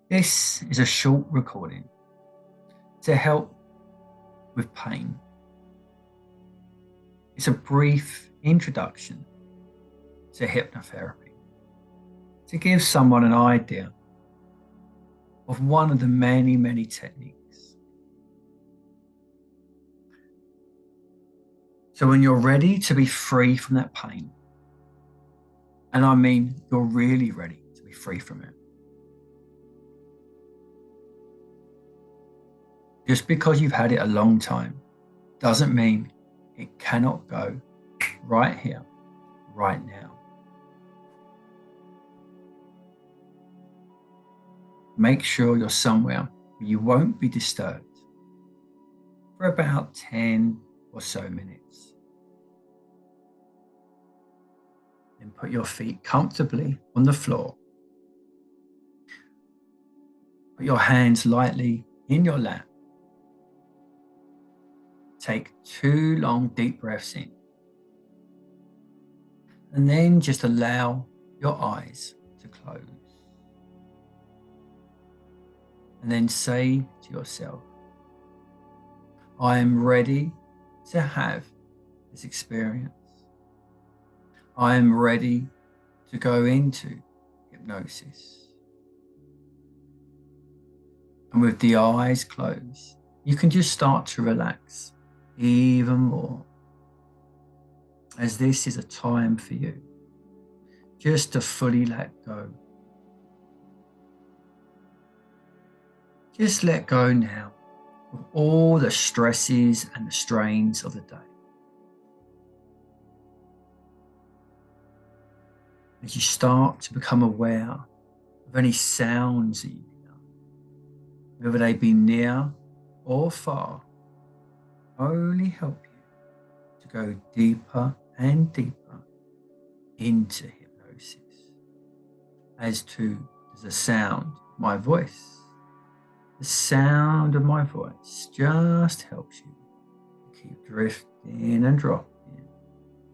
This is a short recording to help with pain. It's a brief introduction to hypnotherapy to give someone an idea of one of the many, many techniques. So when you're ready to be free from that pain, and I mean you're really ready to be free from it, just because you've had it a long time doesn't mean it cannot go right here, right now. Make sure you're somewhere where you won't be disturbed for about 10 or so minutes. Then put your feet comfortably on the floor. Put your hands lightly in your lap. Take 2 long deep breaths in. And then just allow your eyes to close. And then say to yourself, I am ready to have this experience. I am ready to go into hypnosis. And with the eyes closed, you can just start to relax even more, as this is a time for you just to fully let go. Just let go now of all the stresses and the strains of the day. As you start to become aware of any sounds that you hear, whether they be near or far, only help you to go deeper and deeper into hypnosis. As to the sound of my voice. The sound of my voice just helps you to keep drifting and dropping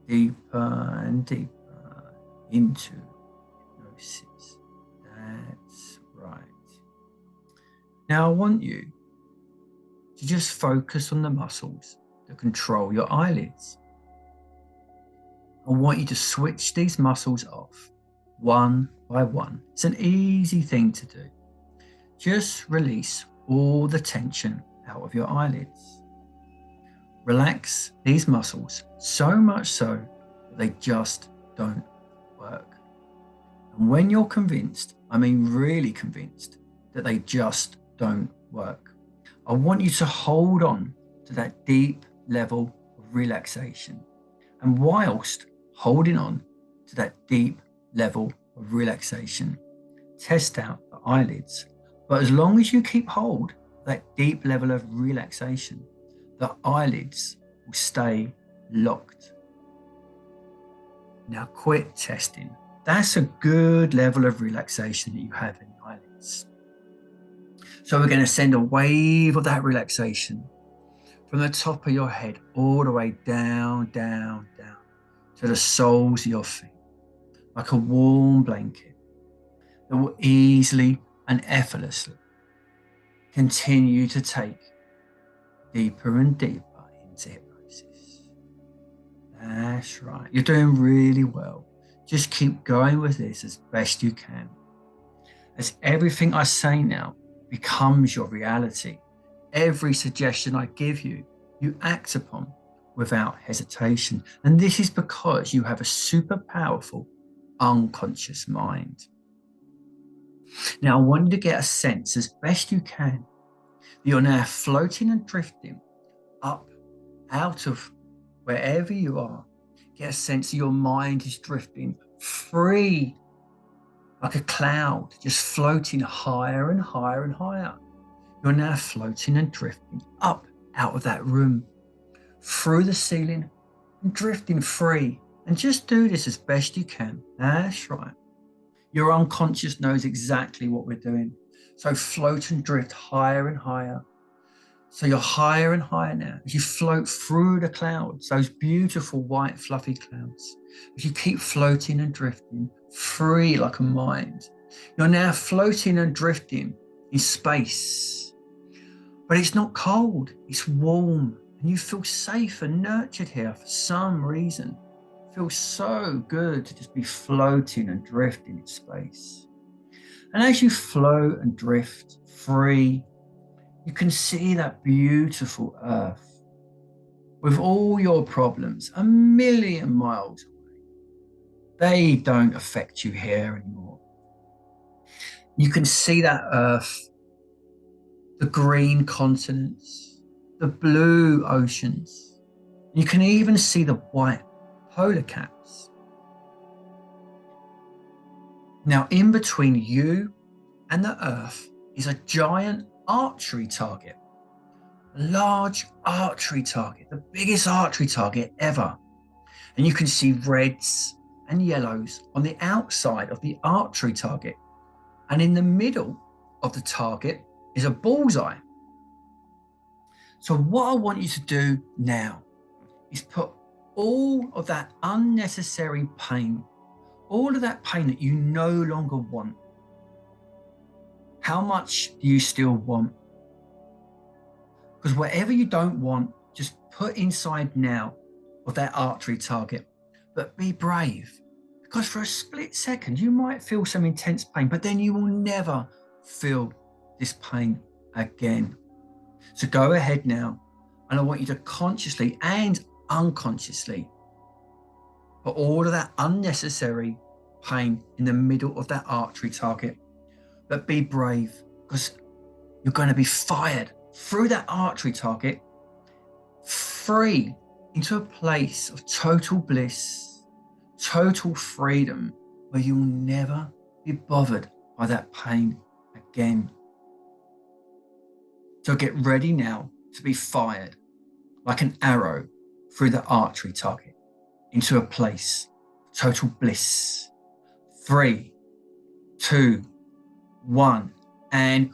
deeper and deeper into hypnosis. That's right. Now I want you to just focus on the muscles that control your eyelids. I want you to switch these muscles off one by one. It's an easy thing to do. Just release all the tension out of your eyelids. Relax these muscles so much so that they just don't work. And when you're convinced, I mean really convinced, that they just don't work, I want you to hold on to that deep level of relaxation. And whilst holding on to that deep level of relaxation, test out the eyelids. But as long as you keep hold of that deep level of relaxation, the eyelids will stay locked. Now quit testing. That's a good level of relaxation that you have in the eyelids. So we're going to send a wave of that relaxation from the top of your head all the way down, down, down to the soles of your feet, like a warm blanket that will easily and effortlessly continue to take deeper and deeper into hypnosis. That's right. You're doing really well. Just keep going with this as best you can. As everything I say now becomes your reality, every suggestion I give you, you act upon without hesitation. And this is because you have a super powerful unconscious mind. Now, I want you to get a sense as best you can that you're now floating and drifting up out of wherever you are. Get a sense that your mind is drifting free like a cloud, just floating higher and higher and higher. You're now floating and drifting up out of that room, through the ceiling, and drifting free. And just do this as best you can. That's right. Your unconscious knows exactly what we're doing. So float and drift higher and higher. So you're higher and higher now as you float through the clouds, those beautiful white fluffy clouds. As you keep floating and drifting free like a mind, you're now floating and drifting in space. But it's not cold, it's warm, and you feel safe and nurtured here for some reason. It feels so good to just be floating and drifting in space. And as you float and drift free, you can see that beautiful Earth with all your problems a million miles away. They don't affect you here anymore. You can see that Earth, the green continents, the blue oceans. You can even see the white polar caps. Now, in between you and the Earth is a giant archery target, a large archery target, the biggest archery target ever. And you can see reds and yellows on the outside of the archery target. And in the middle of the target is a bullseye. So what I want you to do now is put all of that unnecessary pain, all of that pain that you no longer want. How much do you still want? Because whatever you don't want, just put inside now of that archery target. But be brave, because for a split second, you might feel some intense pain, but then you will never feel this pain again. So go ahead now, and I want you to consciously and unconsciously put all of that unnecessary pain in the middle of that archery target. But be brave, because you're going to be fired through that archery target, free into a place of total bliss, total freedom, where you'll never be bothered by that pain again. So get ready now to be fired like an arrow through the archery target into a place of total bliss. 3, 2, 1, and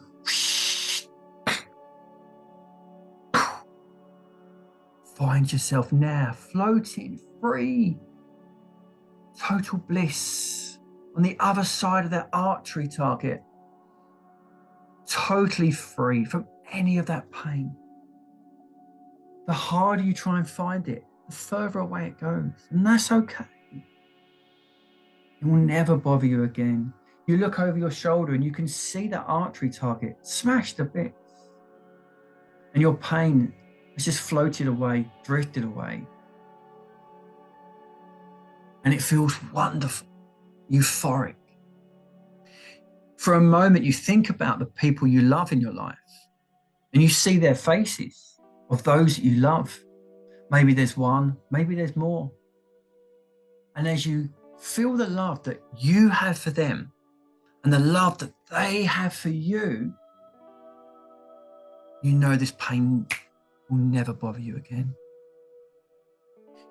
find yourself now floating free, total bliss on the other side of that archery target, totally free from any of that pain. The harder you try and find it, the further away it goes, and that's okay. It will never bother you again. You look over your shoulder and you can see that archery target smashed to bits, and your pain has just floated away, drifted away. And it feels wonderful, euphoric. For a moment, you think about the people you love in your life, and you see their faces of those that you love. Maybe there's one, maybe there's more. And as you feel the love that you have for them and the love that they have for you, you know this pain will never bother you again.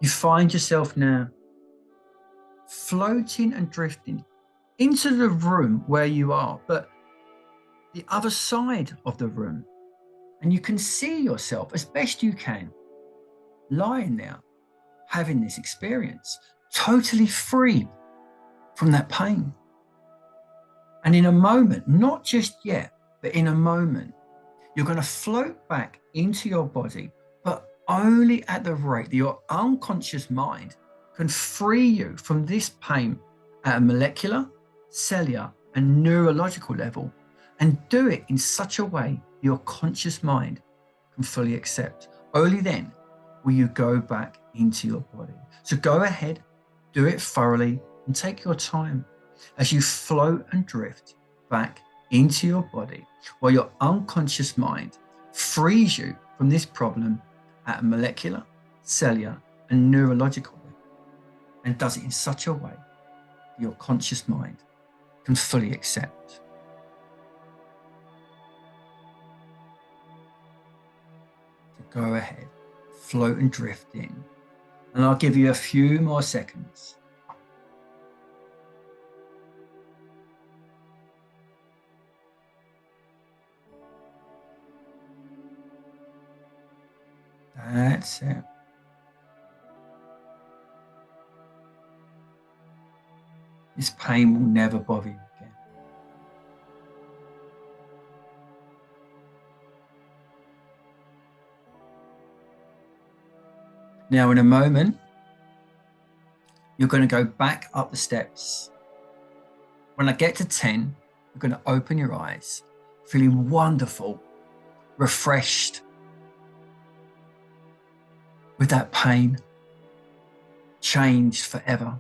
You find yourself now floating and drifting into the room where you are, but the other side of the room. And you can see yourself as best you can, lying there, having this experience, totally free from that pain. And in a moment, not just yet, but in a moment, you're going to float back into your body, but only at the rate that your unconscious mind can free you from this pain at a molecular, cellular, and neurological level, and do it in such a way your conscious mind can fully accept. Only then will you go back into your body. So go ahead, do it thoroughly, and take your time as you float and drift back into your body while your unconscious mind frees you from this problem at a molecular, cellular, and neurological level, and does it in such a way that your conscious mind can fully accept. So go ahead, float and drift in, and I'll give you a few more seconds. That's it. This pain will never bother you again. Now, in a moment, you're going to go back up the steps. When I get to 10, you're going to open your eyes, feeling wonderful, refreshed, with that pain changed forever.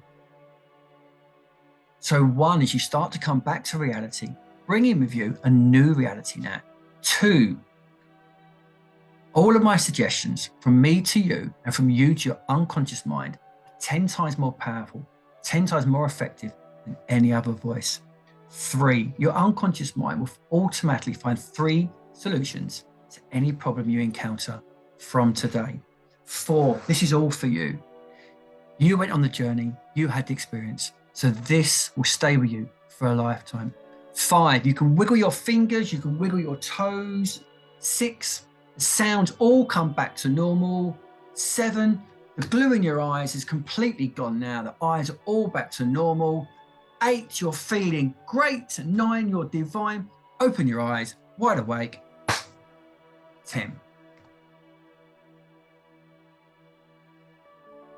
So 1 is you start to come back to reality, bringing with you a new reality now. 2, all of my suggestions from me to you and from you to your unconscious mind are 10 times more powerful, 10 times more effective than any other voice. 3, your unconscious mind will automatically find 3 solutions to any problem you encounter from today. 4, this is all for you. You went on the journey, you had the experience, so this will stay with you for a lifetime. 5, you can wiggle your fingers, you can wiggle your toes. 6, the sounds all come back to normal. 7, the glue in your eyes is completely gone now. The eyes are all back to normal. 8, you're feeling great. 9, you're divine. Open your eyes, wide awake. 10.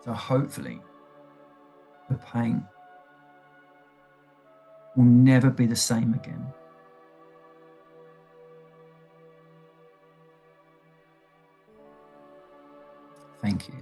So hopefully the pain will never be the same again. Thank you.